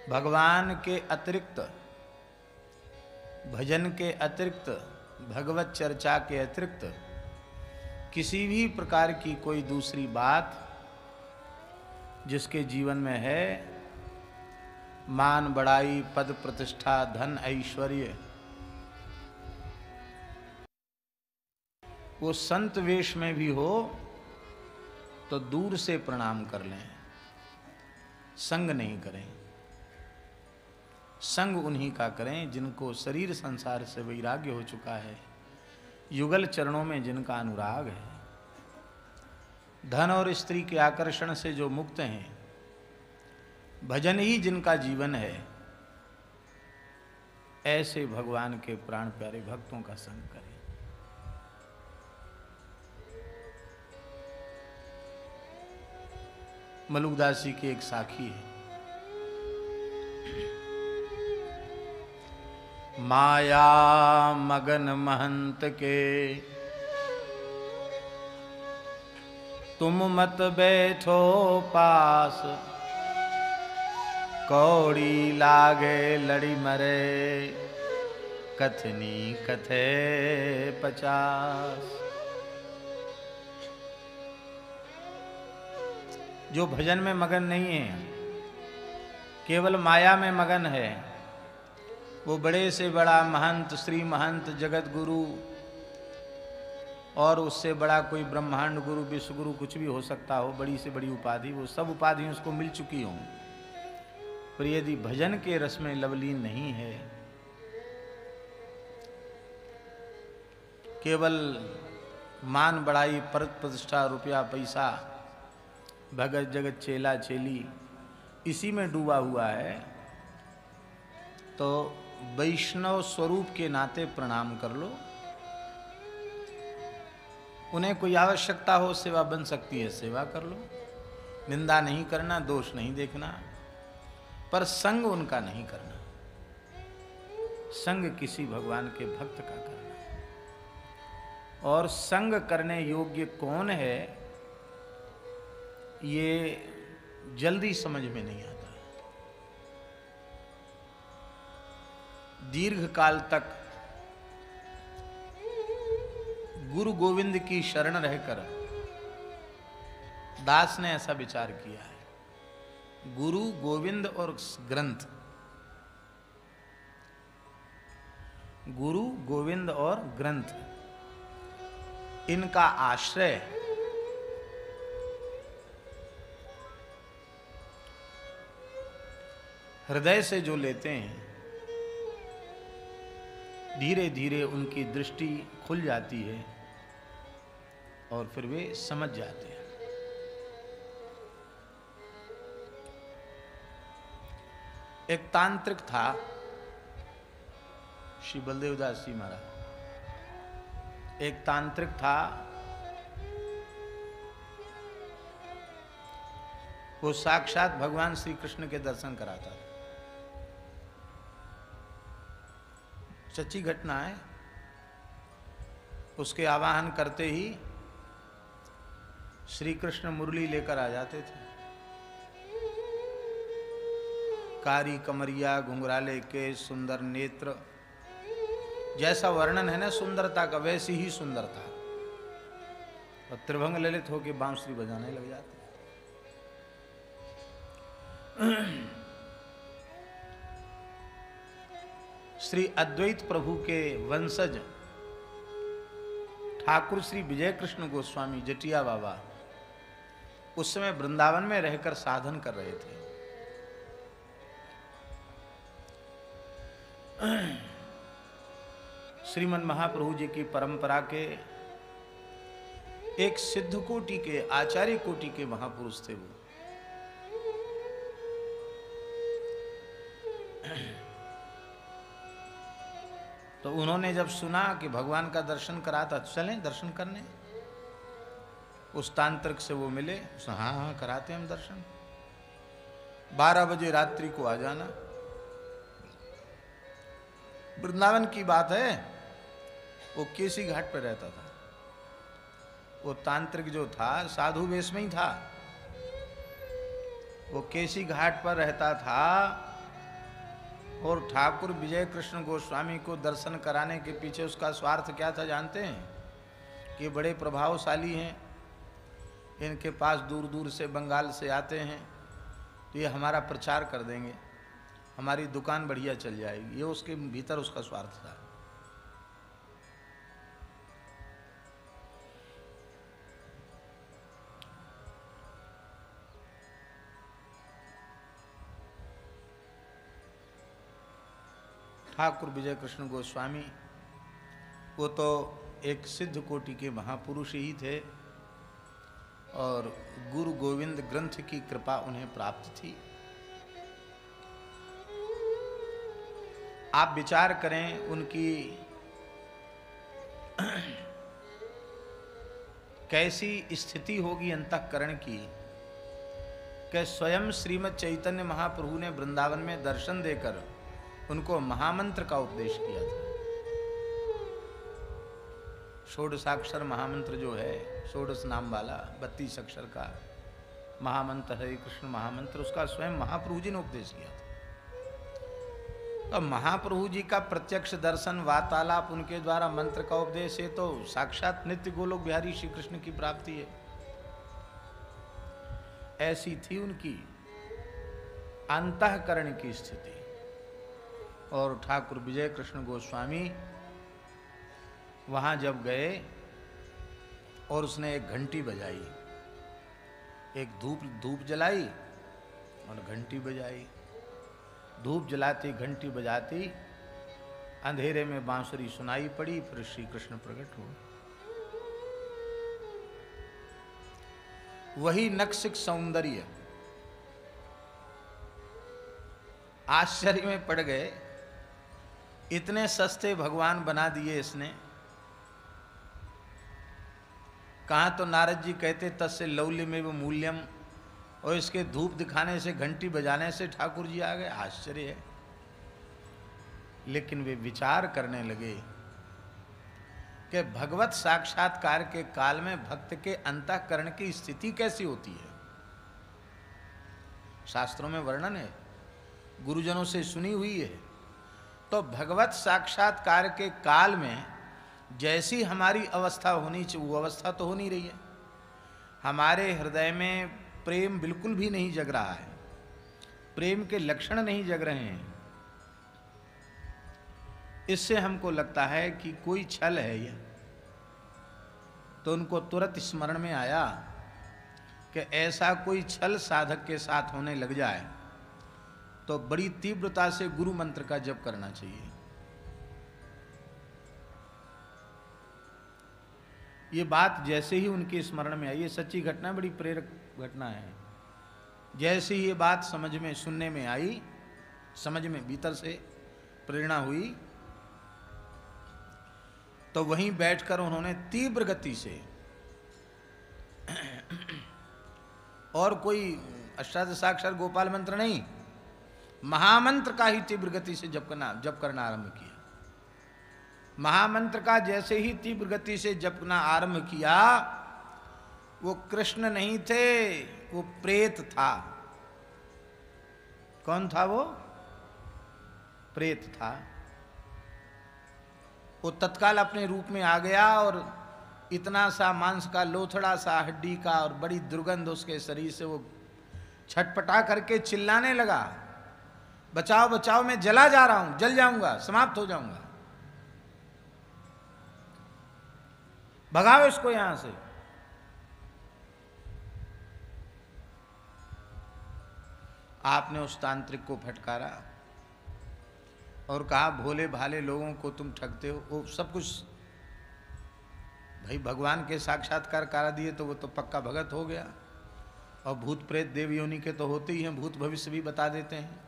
भगवान के अतिरिक्त, भजन के अतिरिक्त, भगवत चर्चा के अतिरिक्त किसी भी प्रकार की कोई दूसरी बात जिसके जीवन में है, मान बड़ाई, पद प्रतिष्ठा, धन ऐश्वर्य, वो संत वेश में भी हो तो दूर से प्रणाम कर लें, संग नहीं करें। संग उन्हीं का करें जिनको शरीर संसार से वैराग्य हो चुका है, युगल चरणों में जिनका अनुराग है, धन और स्त्री के आकर्षण से जो मुक्त हैं, भजन ही जिनका जीवन है, ऐसे भगवान के प्राण प्यारे भक्तों का संग करें। मलुकदास जी की एक साखी है, माया मगन महंत के तुम मत बैठो पास, कौड़ी लागे लड़ी मरे, कथनी कथे 50। जो भजन में मगन नहीं है, केवल माया में मगन है, वो बड़े से बड़ा महंत, श्री महंत, जगत गुरु और उससे बड़ा कोई ब्रह्मांड गुरु, विश्व गुरु कुछ भी हो सकता हो, बड़ी से बड़ी उपाधि, वो सब उपाधि उसको मिल चुकी हों, पर यदि भजन के रस में लवलीन नहीं है, केवल मान बड़ाई, पद प्रतिष्ठा, रुपया पैसा, भगत जगत चेला चेली, इसी में डूबा हुआ है, तो वैष्णव स्वरूप के नाते प्रणाम कर लो। उन्हें कोई आवश्यकता हो, सेवा बन सकती है, सेवा कर लो, निंदा नहीं करना, दोष नहीं देखना, पर संग उनका नहीं करना। संग किसी भगवान के भक्त का करना। और संग करने योग्य कौन है, ये जल्दी समझ में नहीं आता। दीर्घ काल तक गुरु गोविंद की शरण रहकर दास ने ऐसा विचार किया है, गुरु गोविंद और ग्रंथ, गुरु गोविंद और ग्रंथ, इनका आश्रय हृदय से जो लेते हैं, धीरे धीरे उनकी दृष्टि खुल जाती है और फिर वे समझ जाते हैं। एक तांत्रिक था, श्री बलदेव दास जी महाराज, एक तांत्रिक था, वो साक्षात भगवान श्री कृष्ण के दर्शन कराता था। सच्ची घटना है। उसके आवाहन करते ही श्री कृष्ण मुरली लेकर आ जाते थे, कारी कमरिया, घुंघराले के, सुंदर नेत्र, जैसा वर्णन है ना सुंदरता का, वैसी ही सुंदरता, और त्रिभंग ललित होकर बांसुरी बजाने लग जाते। श्री अद्वैत प्रभु के वंशज ठाकुर श्री विजय कृष्ण गोस्वामी जटिया बाबा उस समय वृंदावन में रहकर साधन कर रहे थे। श्रीमन महाप्रभु जी की परंपरा के एक सिद्ध कोटि के, आचार्य कोटि के महापुरुष थे वो। तो उन्होंने जब सुना कि भगवान का दर्शन करा था, चलें दर्शन करने। उस तांत्रिक से वो मिले, हाँ हाँ कराते हम दर्शन, 12 बजे रात्रि को आ जाना। वृंदावन की बात है, वो केसी घाट पर रहता था। वो तांत्रिक जो था साधु वेश में ही था, वो केसी घाट पर रहता था और ठाकुर विजय कृष्ण गोस्वामी को दर्शन कराने के पीछे उसका स्वार्थ क्या था जानते हैं? कि बड़े प्रभावशाली हैं, इनके पास दूर दूर से बंगाल से आते हैं, तो ये हमारा प्रचार कर देंगे, हमारी दुकान बढ़िया चल जाएगी। ये उसके भीतर उसका स्वार्थ था। ठाकुर विजय कृष्ण गोस्वामी वो तो एक सिद्ध कोटि के महापुरुष ही थे और गुरु गोविंद ग्रंथ की कृपा उन्हें प्राप्त थी। आप विचार करें उनकी कैसी स्थिति होगी अंतःकरण की कि स्वयं श्रीमद् चैतन्य महाप्रभु ने वृंदावन में दर्शन देकर उनको महामंत्र का उपदेश किया था। षोडशाक्षर महामंत्र जो है, षोडश नाम वाला 32 अक्षर का महामंत्र हरे कृष्ण महामंत्र, उसका स्वयं महाप्रभु जी ने उपदेश किया था। तो महाप्रभु जी का प्रत्यक्ष दर्शन, वार्तालाप, उनके द्वारा मंत्र का उपदेश है तो साक्षात नित्य गोलोक बिहारी श्री कृष्ण की प्राप्ति है। ऐसी थी उनकी अंतःकरण की स्थिति। और ठाकुर विजय कृष्ण गोस्वामी वहाँ जब गए और उसने एक घंटी बजाई, एक धूप जलाई और घंटी बजाई। धूप जलाती घंटी बजाती अंधेरे में बांसुरी सुनाई पड़ी, फिर श्री कृष्ण प्रकट हुए। वही नक्सिक सौंदर्य, आश्चर्य में पड़ गए, इतने सस्ते भगवान बना दिए इसने। कहाँ तो नारद जी कहते तस्य लौल्यमेव मूल्यम, और इसके धूप दिखाने से, घंटी बजाने से ठाकुर जी आ गए। आश्चर्य है। लेकिन वे विचार करने लगे कि भगवत साक्षात्कार के काल में भक्त के अंतःकरण की स्थिति कैसी होती है। शास्त्रों में वर्णन है, गुरुजनों से सुनी हुई है। तो भगवत साक्षात्कार के काल में जैसी हमारी अवस्था होनी चाहिए वो अवस्था तो हो नहीं रही है। हमारे हृदय में प्रेम बिल्कुल भी नहीं जग रहा है, प्रेम के लक्षण नहीं जग रहे हैं। इससे हमको लगता है कि कोई छल है यह। तो उनको तुरंत स्मरण में आया कि ऐसा कोई छल साधक के साथ होने लग जाए तो बड़ी तीव्रता से गुरु मंत्र का जप करना चाहिए। ये बात जैसे ही उनके स्मरण में आई, ये सच्ची घटना, बड़ी प्रेरक घटना है। जैसे ही ये बात समझ में, सुनने में आई, समझ में भीतर से प्रेरणा हुई, तो वहीं बैठकर उन्होंने तीव्र गति से, और कोई अष्टादशाक्षर गोपाल मंत्र नहीं, महामंत्र का ही तीव्र गति से जप करना आरंभ किया। महामंत्र का जैसे ही तीव्र गति से जपना आरंभ किया, वो कृष्ण नहीं थे, वो प्रेत था। कौन था वो? प्रेत था। वो तत्काल अपने रूप में आ गया और इतना सा मांस का लोथड़ा सा, हड्डी का, और बड़ी दुर्गंध उसके शरीर से, वो छटपटा करके चिल्लाने लगा, बचाओ बचाओ, मैं जला जा रहा हूं, जल जाऊंगा, समाप्त हो जाऊंगा, भगाओ इसको यहां से। आपने उस तांत्रिक को फटकारा और कहा, भोले भाले लोगों को तुम ठगते हो। वो सब कुछ भाई भगवान के साक्षात्कार करा दिए तो वो तो पक्का भगत हो गया। और भूत प्रेत देव योनि के तो होते ही हैं, भूत भविष्य भी बता देते हैं।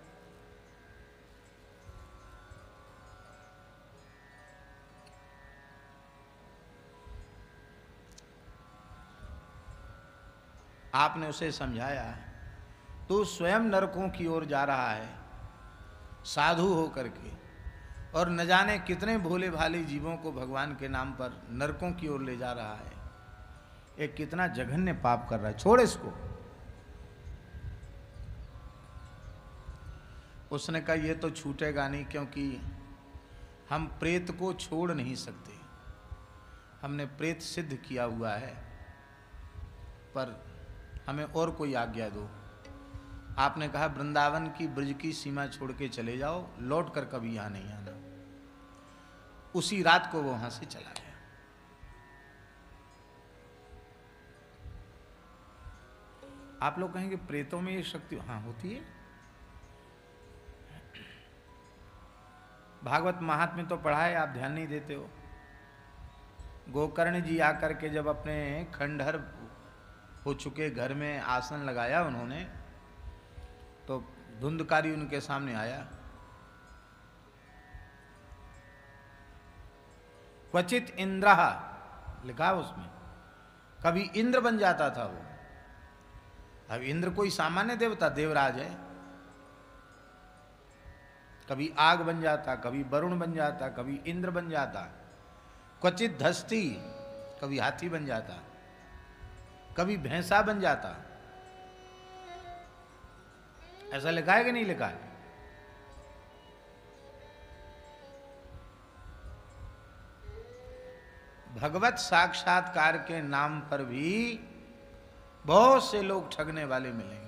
आपने उसे समझाया, तो स्वयं नरकों की ओर जा रहा है साधु होकर के, और न जाने कितने भोले भाले जीवों को भगवान के नाम पर नरकों की ओर ले जा रहा है। एक कितना जघन्य पाप कर रहा है, छोड़ इसको। उसने कहा ये तो छूटेगा नहीं, क्योंकि हम प्रेत को छोड़ नहीं सकते, हमने प्रेत सिद्ध किया हुआ है, पर हमें और कोई आज्ञा दो। आपने कहा वृंदावन की ब्रज की सीमा छोड़ के चले जाओ, लौट कर कभी यहाँ नहीं आना। उसी रात को वो वहां से चला गया। आप लोग कहेंगे प्रेतों में ये शक्ति, हाँ होती है। भागवत महात्म्य तो पढ़ा है, आप ध्यान नहीं देते हो। गोकर्ण जी आकर के जब अपने खंडहर हो चुके घर में आसन लगाया उन्होंने, तो धुंधकारी उनके सामने आया। क्वचित इंद्र लिखा उसमें, कभी इंद्र बन जाता था वो। अब इंद्र कोई सामान्य देवता, देवराज है। कभी आग बन जाता, कभी वरुण बन जाता, कभी इंद्र बन जाता। क्वचित धस्ती, कभी हाथी बन जाता, कभी भैंसा बन जाता। ऐसा लिखा है कि नहीं लिखा है? भगवत साक्षात्कार के नाम पर भी बहुत से लोग ठगने वाले मिलेंगे।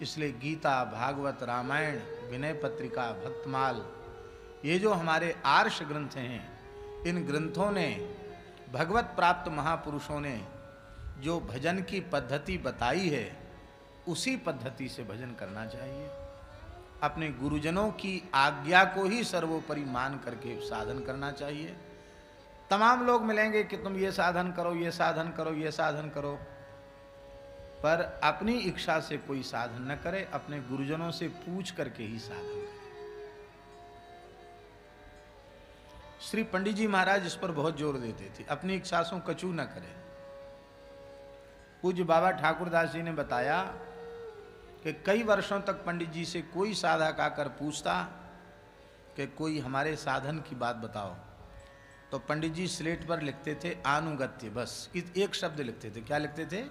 इसलिए गीता, भागवत, रामायण, विनय पत्रिका, भक्तमाल, ये जो हमारे आर्ष ग्रंथ हैं, इन ग्रंथों ने, भगवत प्राप्त महापुरुषों ने जो भजन की पद्धति बताई है, उसी पद्धति से भजन करना चाहिए। अपने गुरुजनों की आज्ञा को ही सर्वोपरि मान करके साधन करना चाहिए। तमाम लोग मिलेंगे कि तुम ये साधन करो, ये साधन करो, ये साधन करो, पर अपनी इच्छा से कोई साधन न करे, अपने गुरुजनों से पूछ करके ही साधन करे। श्री पंडित जी महाराज इस पर बहुत जोर देते थे, अपनी इच्छा से कछु न करे। पूज्य बाबा ठाकुरदास जी ने बताया कि कई वर्षों तक पंडित जी से कोई साधक आकर पूछता कि कोई हमारे साधन की बात बताओ, तो पंडित जी स्लेट पर लिखते थे आनुगत्य, बस एक शब्द लिखते थे। क्या लिखते थे?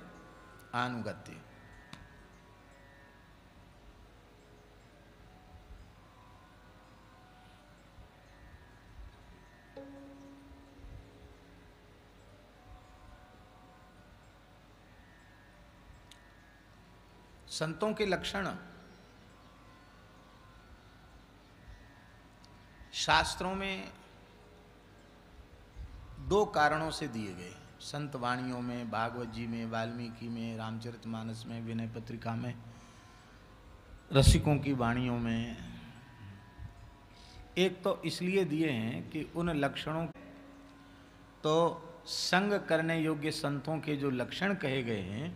आनुगत्य। संतों के लक्षण शास्त्रों में दो कारणों से दिए गए। संत वाणियों में, भागवत जी में, वाल्मीकि में, रामचरितमानस में, विनय पत्रिका में, रसिकों की वाणियों में। एक तो इसलिए दिए हैं कि उन लक्षणों, तो संग करने योग्य संतों के जो लक्षण कहे गए हैं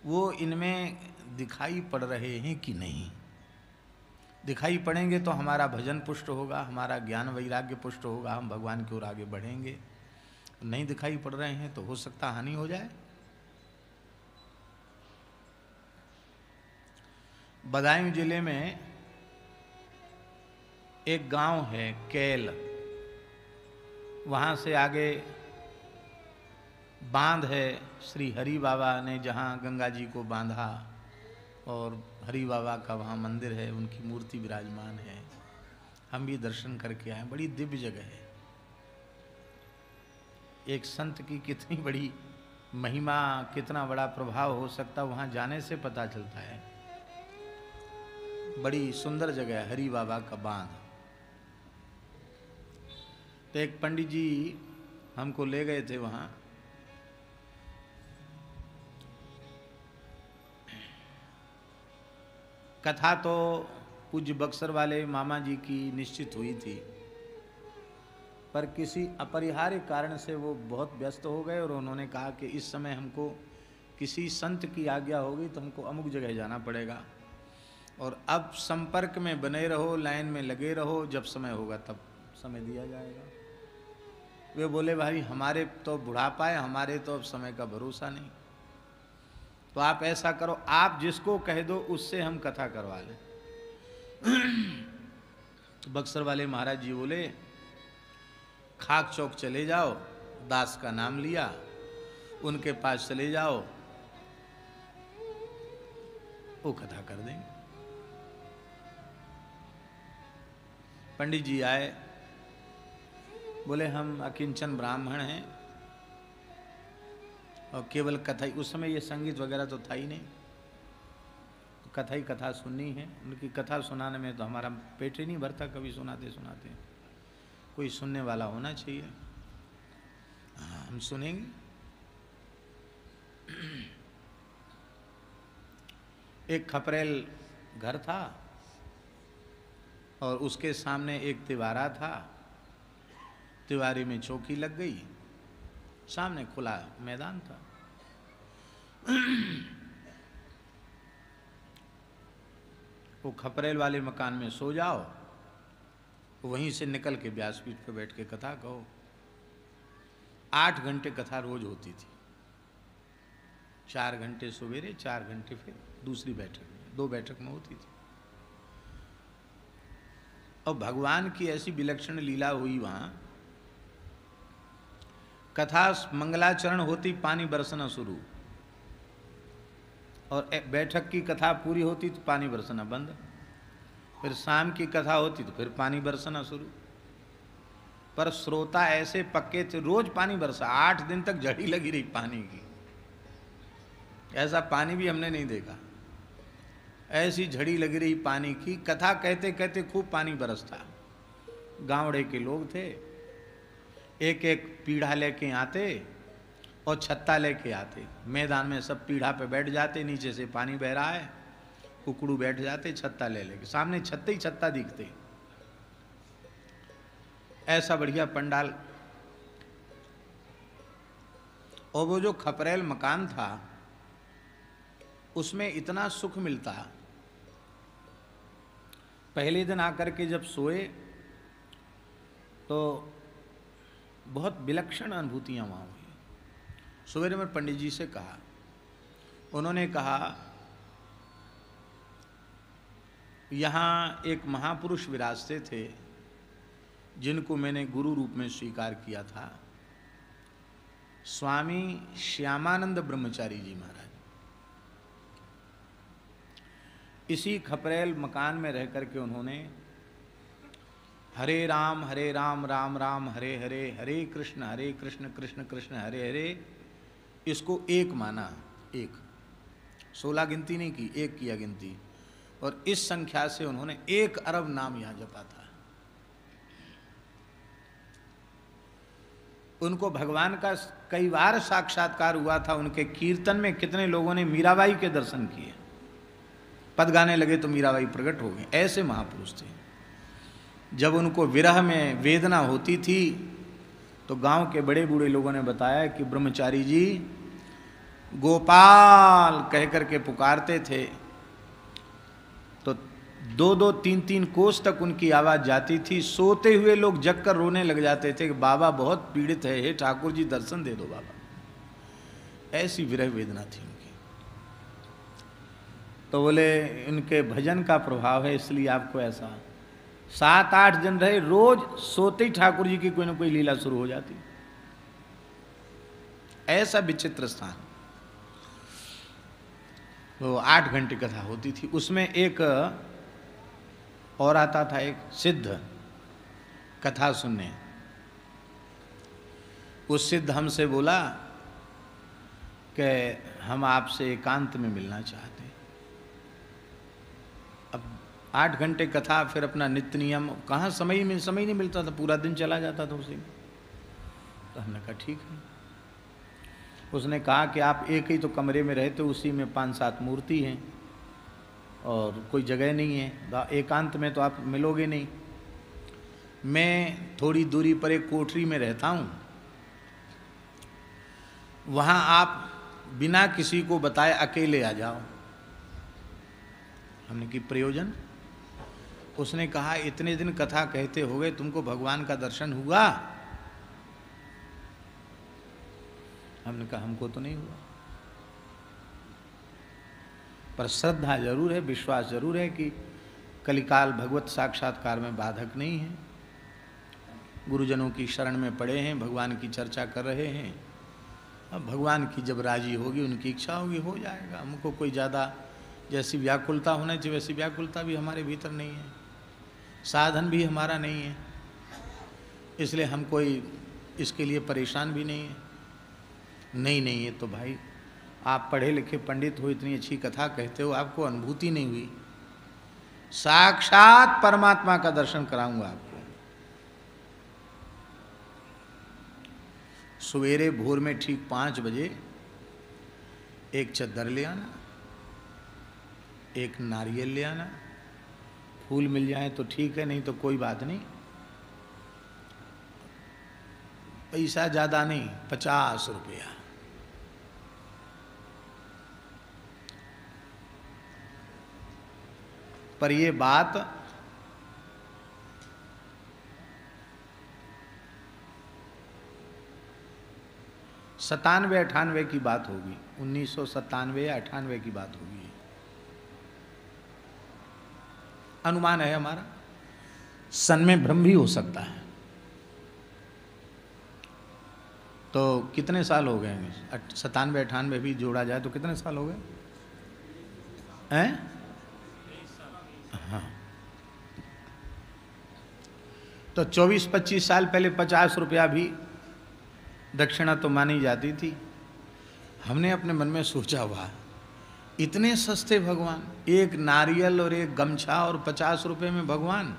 वो इनमें दिखाई पड़ रहे हैं कि नहीं। दिखाई पड़ेंगे तो हमारा भजन पुष्ट होगा, हमारा ज्ञान वैराग्य पुष्ट होगा, हम भगवान की ओर आगे बढ़ेंगे। नहीं दिखाई पड़ रहे हैं तो हो सकता हानि हो जाए। बदायूं जिले में एक गांव है कैल, वहां से आगे बांध है। श्री हरि बाबा ने जहां गंगा जी को बांधा, और हरि बाबा का वहां मंदिर है, उनकी मूर्ति विराजमान है। हम भी दर्शन करके आए, बड़ी दिव्य जगह है। एक संत की कितनी बड़ी महिमा, कितना बड़ा प्रभाव हो सकता, वहां जाने से पता चलता है। बड़ी सुंदर जगह है हरि बाबा का बांध। तो एक पंडित जी हमको ले गए थे वहां। कथा तो पूज्य बक्सर वाले मामा जी की निश्चित हुई थी, पर किसी अपरिहार्य कारण से वो बहुत व्यस्त हो गए और उन्होंने कहा कि इस समय हमको किसी संत की आज्ञा होगी तो हमको अमुक जगह जाना पड़ेगा, और अब संपर्क में बने रहो, लाइन में लगे रहो, जब समय होगा तब समय दिया जाएगा। वे बोले भाई हमारे तो बुढ़ापा है, हमारे तो अब समय का भरोसा नहीं, तो आप ऐसा करो, आप जिसको कह दो उससे हम कथा करवा लें। तो बक्सर वाले महाराज जी बोले खाक चौक चले जाओ, दास का नाम लिया, उनके पास चले जाओ, वो कथा कर देंगे। पंडित जी आए, बोले हम अकिंचन ब्राह्मण हैं और केवल कथा ही, उस समय ये संगीत वगैरह तो था ही नहीं, तो कथा ही कथा सुननी है। उनकी कथा सुनाने में तो हमारा पेट ही नहीं भरता, कभी सुनाते सुनाते कोई सुनने वाला होना चाहिए। हाँ, हम सुनेंगे। एक खपरेल घर था और उसके सामने एक तिवारा था। तिवारी में चौकी लग गई, सामने खुला मैदान था। वो खपरेल वाले मकान में सो जाओ, वहीं से निकल के व्यासपीठ पे बैठ के कथा कहो। 8 घंटे कथा रोज होती थी, 4 घंटे सवेरे, 4 घंटे फिर दूसरी बैठक में, 2 बैठक में होती थी। और भगवान की ऐसी विलक्षण लीला हुई वहां, कथा मंगलाचरण होती, पानी बरसना शुरू, और बैठक की कथा पूरी होती तो पानी बरसना बंद, फिर शाम की कथा होती तो फिर पानी बरसना शुरू। पर श्रोता ऐसे पक्के थे, रोज पानी बरसा, 8 दिन तक झड़ी लगी रही पानी की। ऐसा पानी भी हमने नहीं देखा, ऐसी झड़ी लगी रही पानी की। कथा कहते कहते खूब पानी बरसता। गावड़े के लोग थे, एक एक पीढ़ा लेके आते और छत्ता लेके आते, मैदान में सब पीढ़ा पे बैठ जाते, नीचे से पानी बह रहा है, कुकड़ू बैठ जाते छत्ता ले लेके, सामने छत्ते ही छत्ता दिखते। ऐसा बढ़िया पंडाल। और वो जो खपरेल मकान था उसमें इतना सुख मिलता। पहले दिन आकर के जब सोए तो बहुत विलक्षण अनुभूतियां वहां हुई। सवेरे में पंडित जी से कहा, उन्होंने कहा यहाँ एक महापुरुष विराजते थे जिनको मैंने गुरु रूप में स्वीकार किया था, स्वामी श्यामानंद ब्रह्मचारी जी महाराज। इसी खपरेल मकान में रह करके उन्होंने हरे राम राम राम हरे हरे, हरे कृष्ण कृष्ण कृष्ण हरे हरे, इसको एक माना। एक 16 गिनती नहीं की, एक किया गिनती। और इस संख्या से उन्होंने 1 अरब नाम यहां जपा था। उनको भगवान का कई बार साक्षात्कार हुआ था। उनके कीर्तन में कितने लोगों ने मीराबाई के दर्शन किए, पद गाने लगे तो मीराबाई प्रकट हो गए। ऐसे महापुरुष थे। जब उनको विरह में वेदना होती थी तो गांव के बड़े बूढ़े लोगों ने बताया कि ब्रह्मचारी जी गोपाल कह करके पुकारते थे तो 2-2, 3-3 कोस तक उनकी आवाज़ जाती थी। सोते हुए लोग जग कर रोने लग जाते थे कि बाबा बहुत पीड़ित है, हे ठाकुर जी दर्शन दे दो बाबा। ऐसी विरह वेदना थी उनकी। तो बोले इनके भजन का प्रभाव है, इसलिए आपको ऐसा। 7-8 दिन रहे, रोज सोते ही ठाकुर जी की कोई ना कोई लीला शुरू हो जाती। ऐसा विचित्र स्थान। तो 8 घंटे कथा होती थी। उसमें एक और आता था, एक सिद्ध कथा सुनने। उस सिद्ध हमसे बोला कि हम आपसे एकांत में मिलना चाहते हैं। अब 8 घंटे कथा, फिर अपना नित्य नियम, कहाँ समय नहीं मिलता था, पूरा दिन चला जाता था उसी में। तो हमने कहा ठीक है। उसने कहा कि आप एक ही तो कमरे में रहते, उसी में 5-7 मूर्ति हैं और कोई जगह नहीं है, एकांत में तो आप मिलोगे नहीं। मैं थोड़ी दूरी पर एक कोठरी में रहता हूँ, वहाँ आप बिना किसी को बताए अकेले आ जाओ। हमने की प्रयोजन? उसने कहा इतने दिन कथा कहते हो गए, तुमको भगवान का दर्शन हुआ? हमने कहा हमको तो नहीं हुआ, पर श्रद्धा जरूर है, विश्वास जरूर है कि कलिकाल भगवत साक्षात्कार में बाधक नहीं है। गुरुजनों की शरण में पड़े हैं, भगवान की चर्चा कर रहे हैं। अब भगवान की जब राजी होगी, उनकी इच्छा होगी, हो जाएगा। हमको कोई ज़्यादा जैसी व्याकुलता होना चाहिए वैसी व्याकुलता भी हमारे भीतर नहीं है। साधन भी हमारा नहीं है, इसलिए हम कोई इसके लिए परेशान भी नहीं है। नहीं है तो भाई आप पढ़े लिखे पंडित हो, इतनी अच्छी कथा कहते हो, आपको अनुभूति नहीं हुई। साक्षात परमात्मा का दर्शन कराऊंगा आपको। सवेरे भोर में ठीक 5 बजे एक चद्दर ले आना, एक नारियल ले आना, फूल मिल जाए तो ठीक है, नहीं तो कोई बात नहीं। पैसा ज़्यादा नहीं, 50 रुपया। पर ये बात सतानवे 98 की बात होगी, 1997 या 98 की बात होगी, अनुमान है हमारा, सन में भ्रम भी हो सकता है। तो कितने साल हो गए? 97 98 भी जोड़ा जाए तो कितने साल हो गए हैं? हाँ, तो 24-25 साल पहले 50 रुपया भी दक्षिणा तो मानी जाती थी। हमने अपने मन में सोचा, हुआ इतने सस्ते भगवान, एक नारियल और एक गमछा और 50 रुपए में भगवान।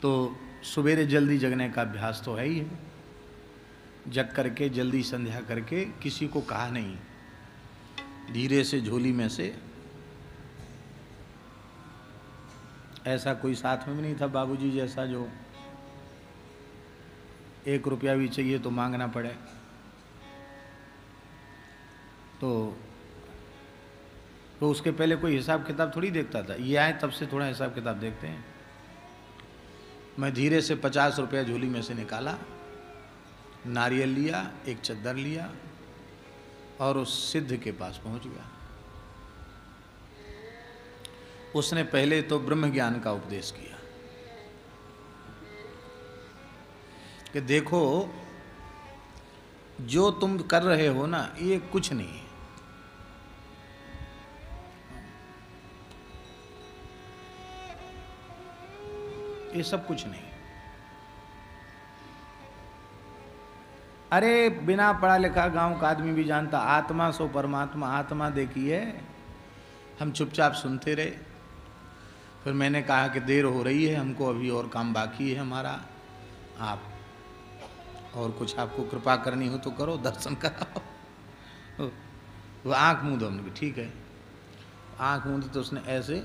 तो सवेरे जल्दी जगने का अभ्यास तो है ही है, जग करके जल्दी संध्या करके, किसी को कहा नहीं, धीरे से झोली में से, ऐसा कोई साथ में भी नहीं था बाबूजी जैसा जो 1 रुपया भी चाहिए तो मांगना पड़े। तो उसके पहले कोई हिसाब किताब थोड़ी देखता था, ये आए तब से थोड़ा हिसाब किताब देखते हैं। मैं धीरे से 50 रुपया झोली में से निकाला, नारियल लिया, एक चद्दर लिया और उस सिद्ध के पास पहुंच गया। उसने पहले तो ब्रह्म ज्ञान का उपदेश किया कि देखो जो तुम कर रहे हो ना, ये कुछ नहीं है, ये सब कुछ नहीं। अरे बिना पढ़ा लिखा गांव का आदमी भी जानता, आत्मा सो परमात्मा, आत्मा देखी है। हम चुपचाप सुनते रहे। फिर मैंने कहा कि देर हो रही है, हमको अभी और काम बाकी है हमारा, आप और कुछ आपको कृपा करनी हो तो करो, दर्शन कराओ। वो आंख मूंदो, हमने ठीक है। आंख मूंदी तो उसने ऐसे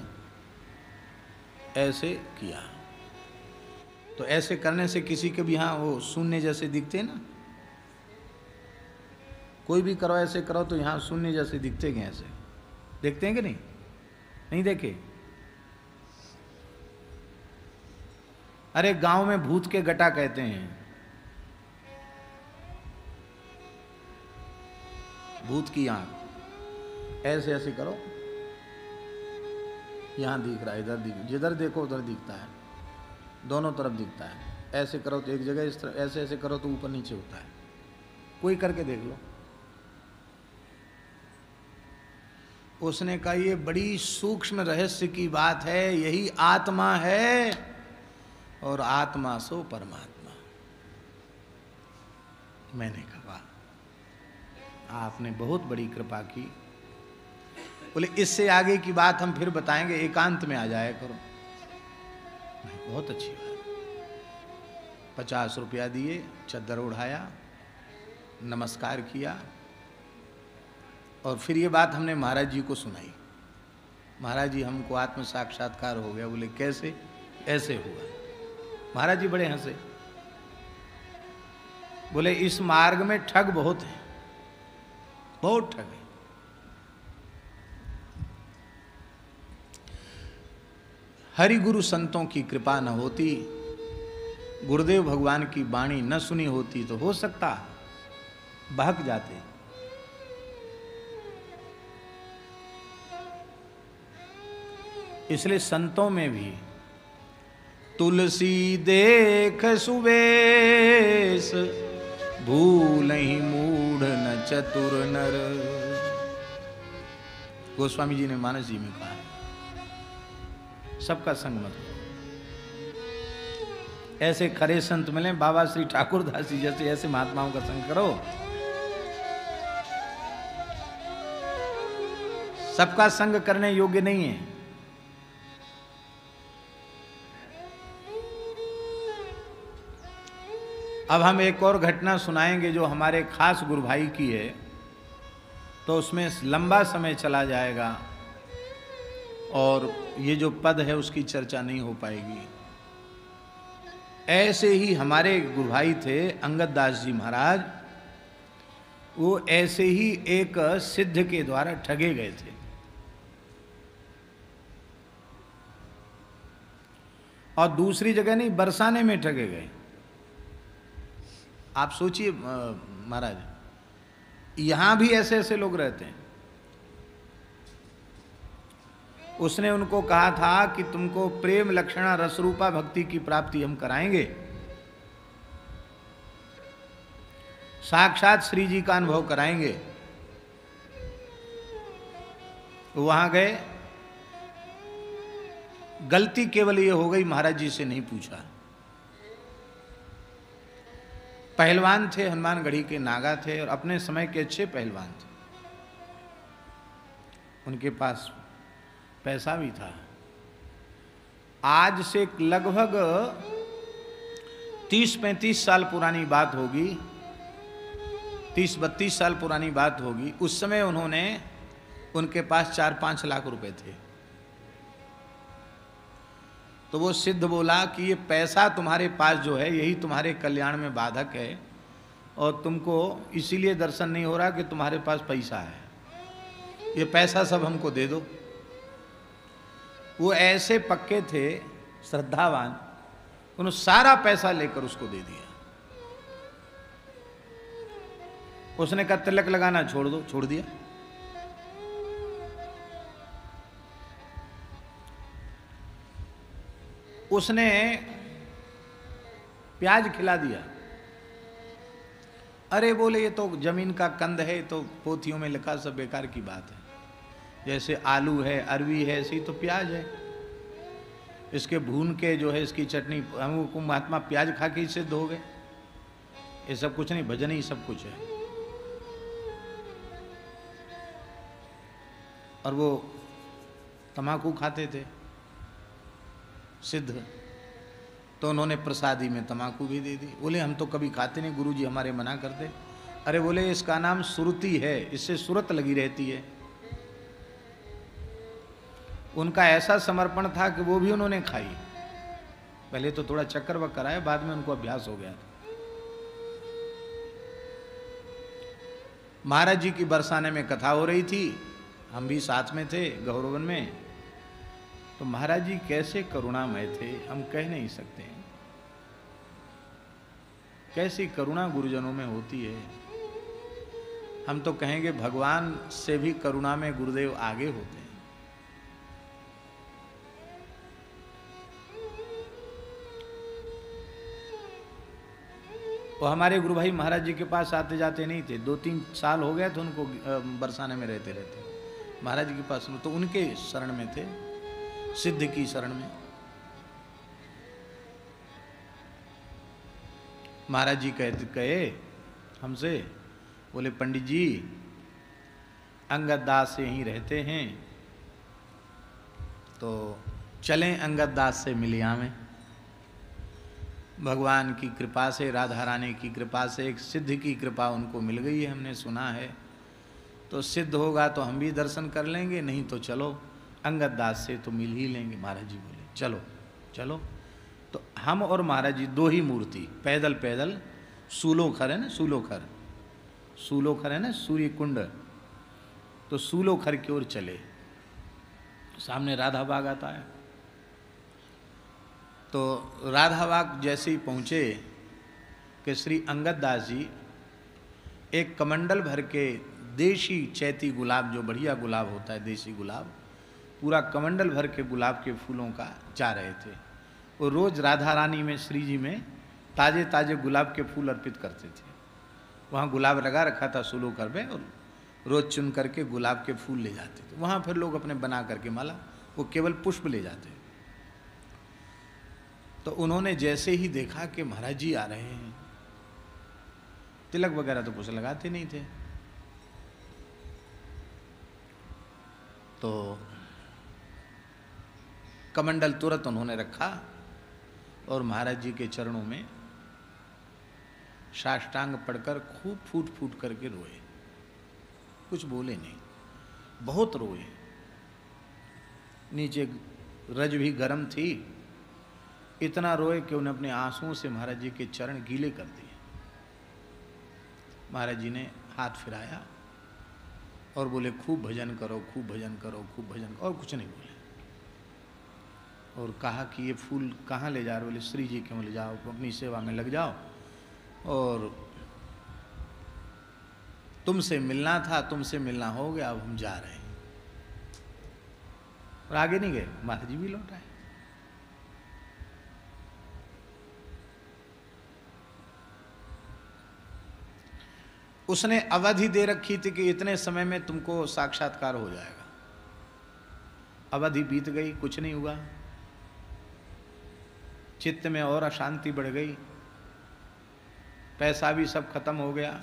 ऐसे किया। तो ऐसे करने से किसी के भी यहाँ वो शून्य जैसे दिखते ना, कोई भी करो ऐसे करो तो यहाँ शून्य जैसे दिखते हैं, ऐसे देखते हैं कि नहीं? नहीं देखे? अरे गांव में भूत के गटा कहते हैं, भूत की आंख ऐसे ऐसे करो, यहां दिख रहा है, इधर दिख, जिधर देखो उधर दिखता है, दोनों तरफ दिखता है। ऐसे करो तो एक जगह, इस तरह ऐसे ऐसे करो तो ऊपर नीचे होता है। कोई करके देख लो। उसने कहा ये बड़ी सूक्ष्म रहस्य की बात है, यही आत्मा है और आत्मा सो परमात्मा। मैंने कहा आपने बहुत बड़ी कृपा की। बोले इससे आगे की बात हम फिर बताएंगे, एकांत में आ जाया करो। बहुत अच्छी बात। 50 रुपया दिए, चद्दर उठाया, नमस्कार किया और फिर ये बात हमने महाराज जी को सुनाई। महाराज जी हमको आत्म साक्षात्कार हो गया। बोले कैसे? ऐसे हुआ। महाराज जी बड़े हंसे। बोले इस मार्ग में ठग बहुत है, बहुत ठग है। हरि गुरु संतों की कृपा न होती, गुरुदेव भगवान की वाणी न सुनी होती तो हो सकता बहक जाते। इसलिए संतों में भी तुलसी देख सुवेश भूलहि मूढ़ न चतुर नर। गोस्वामी जी ने मानस जी में कहा, सबका संग मत करो। ऐसे खरे संत मिले बाबा श्री ठाकुर दास जी जैसे, ऐसे महात्माओं का संग करो। सबका संग करने योग्य नहीं है। अब हम एक और घटना सुनाएंगे जो हमारे खास गुरु भाई की है, तो उसमें लंबा समय चला जाएगा और ये जो पद है उसकी चर्चा नहीं हो पाएगी। ऐसे ही हमारे गुरु भाई थे अंगद दास जी महाराज, वो ऐसे ही एक सिद्ध के द्वारा ठगे गए थे। और दूसरी जगह नहीं, बरसाने में ठगे गए। आप सोचिए महाराज, यहां भी ऐसे ऐसे लोग रहते हैं। उसने उनको कहा था कि तुमको प्रेम लक्षणा रसरूपा भक्ति की प्राप्ति हम कराएंगे, साक्षात श्री जी का अनुभव कराएंगे। वहां गए, गलती केवल ये हो गई महाराज जी से नहीं पूछा। पहलवान थे, हनुमानगढ़ी के नागा थे और अपने समय के अच्छे पहलवान थे। उनके पास पैसा भी था। आज से लगभग 30-35 साल पुरानी बात होगी, 30-32 साल पुरानी बात होगी। उस समय उन्होंने, उनके पास 4-5 लाख रुपए थे। तो वो सिद्ध बोला कि ये पैसा तुम्हारे पास जो है यही तुम्हारे कल्याण में बाधक है, और तुमको इसीलिए दर्शन नहीं हो रहा कि तुम्हारे पास पैसा है, ये पैसा सब हमको दे दो। वो ऐसे पक्के थे, श्रद्धावान, उन्होंने सारा पैसा लेकर उसको दे दिया। उसने कहा तिलक लगाना छोड़ दो, छोड़ दिया। उसने प्याज खिला दिया। अरे बोले ये तो जमीन का कंद है, तो पोथियों में लिखा, सब बेकार की बात है। जैसे आलू है, अरवी है, ऐसी तो प्याज है। इसके भून के जो है इसकी चटनी, हमको महात्मा प्याज खा के सिद्ध हो गए। ये सब कुछ नहीं, भजन ही सब कुछ है। और वो तम्बाकू खाते थे सिद्ध, तो उन्होंने प्रसादी में तम्बाकू भी दे दी। बोले हम तो कभी खाते नहीं, गुरुजी हमारे मना करते। अरे बोले इसका नाम सुरती है, इससे सुरत लगी रहती है। उनका ऐसा समर्पण था कि वो भी उन्होंने खाई। पहले तो थोड़ा चक्कर वक्कर आया, बाद में उनको अभ्यास हो गया। महाराज जी की बरसाने में कथा हो रही थी, हम भी साथ में थे गौरवन में। तो महाराज जी कैसे करुणामय थे, हम कह नहीं सकते हैं। कैसी करुणा गुरुजनों में होती है। हम तो कहेंगे भगवान से भी करुणा में गुरुदेव आगे होते हैं। वो हमारे गुरु भाई महाराज जी के पास आते जाते नहीं थे। 2-3 साल हो गए थे उनको बरसाने में रहते रहते। महाराज जी के पास तो उनके शरण में थे, सिद्ध की शरण में। महाराज जी कहे हमसे, बोले पंडित जी अंगद दास से यहीं रहते हैं, तो चलें अंगद दास से मिलिया में। भगवान की कृपा से, राधा रानी की कृपा से, एक सिद्ध की कृपा उनको मिल गई है, हमने सुना है। तो सिद्ध होगा तो हम भी दर्शन कर लेंगे, नहीं तो चलो अंगद दास से तो मिल ही लेंगे। महाराज जी बोले चलो चलो। तो हम और महाराज जी 2 ही मूर्ति, पैदल पैदल, सूलोखर है ना, सूलोखर है ना, सूर्य कुंड, तो सूलोखर की ओर चले। सामने राधा बाग आता है। तो राधा बाग जैसे ही पहुँचे कि श्री अंगद दास जी एक कमंडल भर के देशी चैती गुलाब, जो बढ़िया गुलाब होता है देसी गुलाब, पूरा कमंडल भर के गुलाब के फूलों का जा रहे थे। वो रोज राधा रानी में, श्री जी में ताजे ताजे गुलाब के फूल अर्पित करते थे। वहाँ गुलाब लगा रखा था सुलोकर में, और रोज चुन करके गुलाब के फूल ले जाते थे वहाँ। फिर लोग अपने बना करके माला, वो केवल पुष्प ले जाते। तो उन्होंने जैसे ही देखा कि महाराज जी आ रहे हैं, तिलक वगैरह तो कुछ लगाते नहीं थे, तो कमंडल तुरंत उन्होंने रखा और महाराज जी के चरणों में साष्टांग पढ़कर खूब फूट फूट करके रोए। कुछ बोले नहीं, बहुत रोए। नीचे रज भी गर्म थी, इतना रोए कि उन्हें अपने आंसुओं से महाराज जी के चरण गीले कर दिए। महाराज जी ने हाथ फिराया और बोले खूब भजन करो, खूब भजन करो, खूब भजन करो, और कुछ नहीं बोले। और कहा कि ये फूल कहाँ ले जा रहे हो? बोले श्री जी के ले जाओ, अपनी सेवा में लग जाओ, और तुमसे मिलना था, तुमसे मिलना हो गया, अब हम जा रहे हैं। और आगे नहीं गए, महाराज जी भी लौट आए। उसने अवधि दे रखी थी कि इतने समय में तुमको साक्षात्कार हो जाएगा। अवधि बीत गई, कुछ नहीं हुआ। चित्त में और अशांति बढ़ गई, पैसा भी सब खत्म हो गया।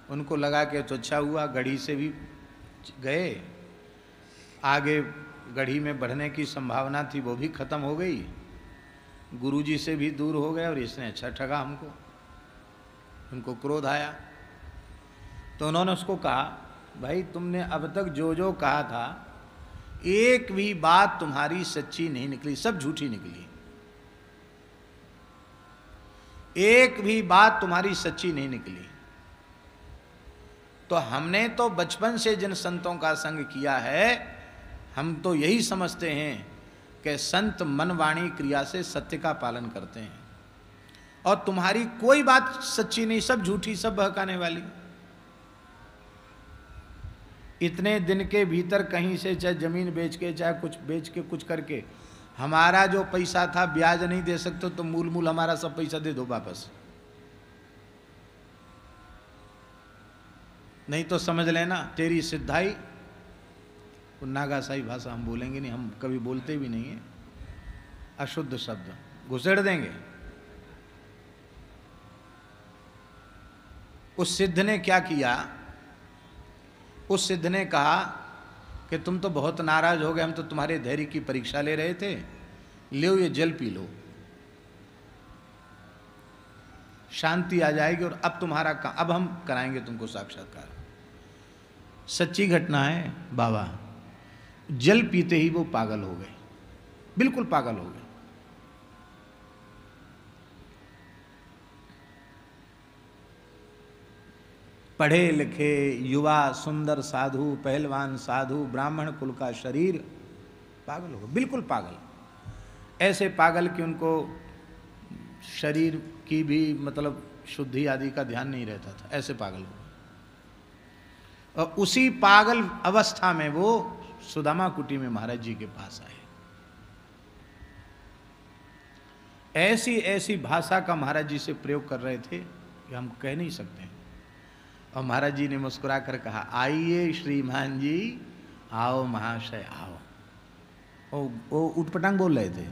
उनको लगा कि तो अच्छा हुआ, गढ़ी से भी गए, आगे गढ़ी में बढ़ने की संभावना थी वो भी खत्म हो गई, गुरुजी से भी दूर हो गए, और इसने अच्छा ठगा हमको। उनको क्रोध आया, तो उन्होंने उसको कहा, भाई तुमने अब तक जो जो कहा था, एक भी बात तुम्हारी सच्ची नहीं निकली, सब झूठी निकली। एक भी बात तुम्हारी सच्ची नहीं निकली। तो हमने तो बचपन से जिन संतों का संग किया है, हम तो यही समझते हैं कि संत मन वाणी क्रिया से सत्य का पालन करते हैं, और तुम्हारी कोई बात सच्ची नहीं, सब झूठी, सब बहकाने वाली। इतने दिन के भीतर कहीं से चाहे जमीन बेच के, चाहे कुछ बेच के, कुछ करके, हमारा जो पैसा था ब्याज नहीं दे सकते, तो मूल मूल हमारा सब पैसा दे दो वापस, नहीं तो समझ लेना तेरी सिद्धाई। वो नागासाई भाषा हम बोलेंगे नहीं, हम कभी बोलते भी नहीं है, अशुद्ध शब्द घुसेड़ देंगे। उस सिद्ध ने क्या किया? उस सिद्ध ने कहा कि तुम तो बहुत नाराज हो गए, हम तो तुम्हारे धैर्य की परीक्षा ले रहे थे, लो ये जल पी लो, शांति आ जाएगी, और अब तुम्हारा अब हम कराएंगे तुमको साक्षात्कार। सच्ची घटना है बाबा। जल पीते ही वो पागल हो गए, बिल्कुल पागल हो गए। पढ़े लिखे युवा सुंदर साधु, पहलवान साधु, ब्राह्मण कुल का शरीर, पागल हो गए, बिल्कुल पागल। ऐसे पागल कि उनको शरीर की भी मतलब शुद्धि आदि का ध्यान नहीं रहता था, ऐसे पागल हो गए। और उसी पागल अवस्था में वो सुदामा कुटी में महाराज जी के पास आए। ऐसी ऐसी भाषा का महाराज जी से प्रयोग कर रहे थे कि हम कह नहीं सकते। और महाराज जी ने मुस्कुरा कर कहा, आइए श्रीमान जी, आओ महाशय आओ। वो उटपटांग बोल रहे थे।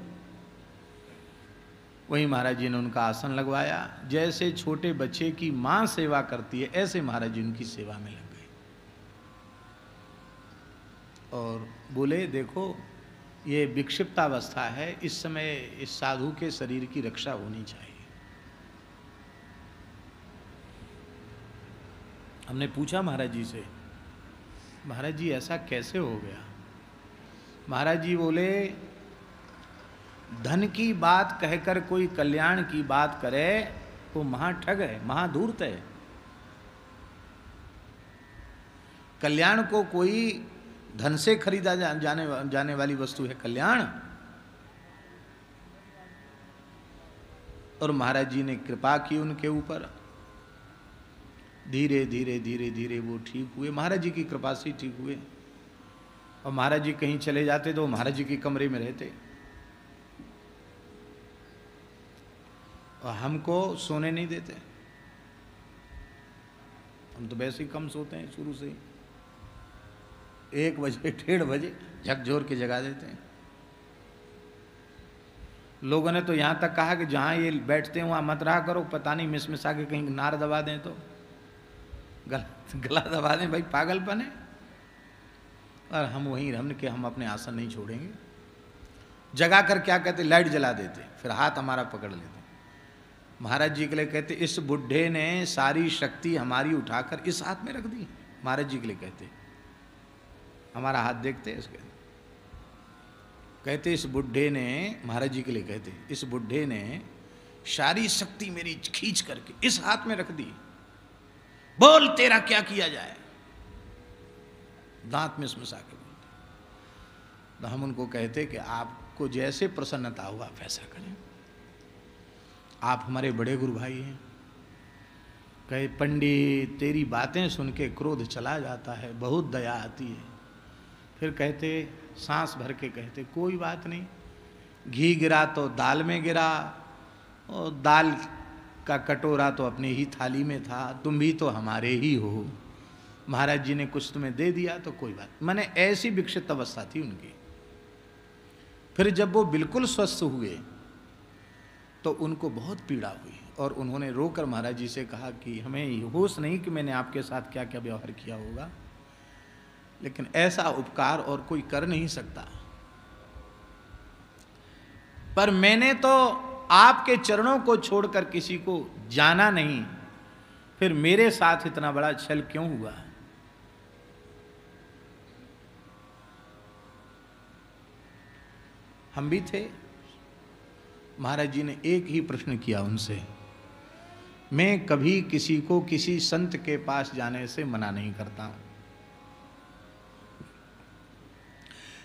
वहीं महाराज जी ने उनका आसन लगवाया। जैसे छोटे बच्चे की माँ सेवा करती है, ऐसे महाराज जी उनकी सेवा में लग गए और बोले, देखो ये विक्षिप्तावस्था है, इस समय इस साधु के शरीर की रक्षा होनी चाहिए। हमने पूछा महाराज जी से, महाराज जी ऐसा कैसे हो गया? महाराज जी बोले, धन की बात कहकर कोई कल्याण की बात करे वो महाठग है, महाधूर्त है। कल्याण को कोई धन से खरीदा जाने वाली वस्तु है कल्याण। और महाराज जी ने कृपा की उनके ऊपर। धीरे धीरे धीरे धीरे वो ठीक हुए, महाराज जी की कृपा से ठीक हुए। और महाराज जी कहीं चले जाते तो महाराज जी के कमरे में रहते। और हमको सोने नहीं देते। हम तो वैसे ही कम सोते हैं शुरू से ही, 1 बजे 1:30 बजे झकझोर के जगा देते हैं। लोगों ने तो यहाँ तक कहा कि जहाँ ये बैठते हैं वहाँ मत रहा करो, पता नहीं मिसमिसा के कहीं नार दबा दें तो गला दबा दें, भाई पागलपन है। और हम वहीं रमन के हम अपने आसन नहीं छोड़ेंगे। जगा कर क्या कहते, लाइट जला देते, फिर हाथ हमारा पकड़ लेते। महाराज जी के लिए कहते, इस बुढ़े ने सारी शक्ति हमारी उठाकर इस हाथ में रख दी। महाराज जी के लिए कहते, हमारा हाथ देखते इसके, कहते इस बुढ़े ने, महाराज जी के लिए कहते, इस बुढ़े ने सारी शक्ति मेरी खींच करके इस हाथ में रख दी, बोल तेरा क्या किया जाए। दांत में मिसा के बोलते। तो हम उनको कहते कि आपको जैसे प्रसन्नता हुआ आप ऐसा करें, आप हमारे बड़े गुरु भाई हैं। कहे पंडित तेरी बातें सुन के क्रोध चला जाता है, बहुत दया आती है। फिर कहते सांस भर के कहते, कोई बात नहीं, घी गिरा तो दाल में गिरा, और दाल का कटोरा तो अपने ही थाली में था, तुम भी तो हमारे ही हो। महाराज जी ने कुछ तुम्हें दे दिया तो कोई बात। मैंने ऐसी विकसित अवस्था थी उनकी। फिर जब वो बिल्कुल स्वस्थ हुए तो उनको बहुत पीड़ा हुई, और उन्होंने रोकर महाराज जी से कहा कि हमें होश नहीं कि मैंने आपके साथ क्या क्या व्यवहार किया होगा, लेकिन ऐसा उपकार और कोई कर नहीं सकता। पर मैंने तो आपके चरणों को छोड़कर किसी को जाना नहीं, फिर मेरे साथ इतना बड़ा छल क्यों हुआ। हम भी थे। महाराज जी ने एक ही प्रश्न किया उनसे, मैं कभी किसी को किसी संत के पास जाने से मना नहीं करता हूं,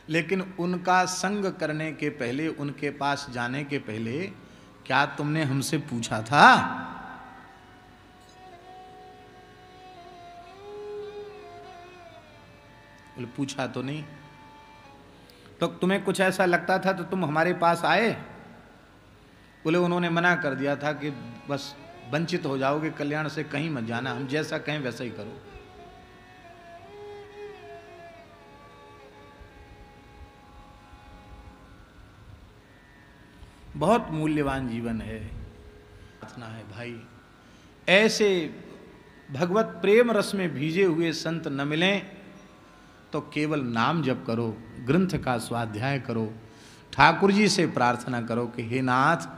लेकिन उनका संग करने के पहले, उनके पास जाने के पहले क्या तुमने हमसे पूछा था? बोले पूछा तो नहीं। तो तुम्हें कुछ ऐसा लगता था तो तुम हमारे पास आए? बोले उन्होंने मना कर दिया था कि बस वंचित हो जाओगे कल्याण से, कहीं मत जाना, हम जैसा कहें वैसा ही करो। बहुत मूल्यवान जीवन है। प्रार्थना है भाई, ऐसे भगवत प्रेम रस में भीजे हुए संत न मिलें तो केवल नाम जप करो, ग्रंथ का स्वाध्याय करो, ठाकुर जी से प्रार्थना करो कि हे नाथ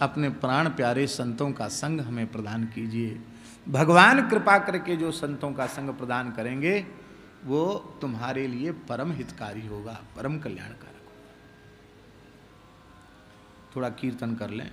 अपने प्राण प्यारे संतों का संग हमें प्रदान कीजिए। भगवान कृपा करके जो संतों का संग प्रदान करेंगे वो तुम्हारे लिए परम हितकारी होगा, परम कल्याणकारक होगा। थोड़ा कीर्तन कर लें।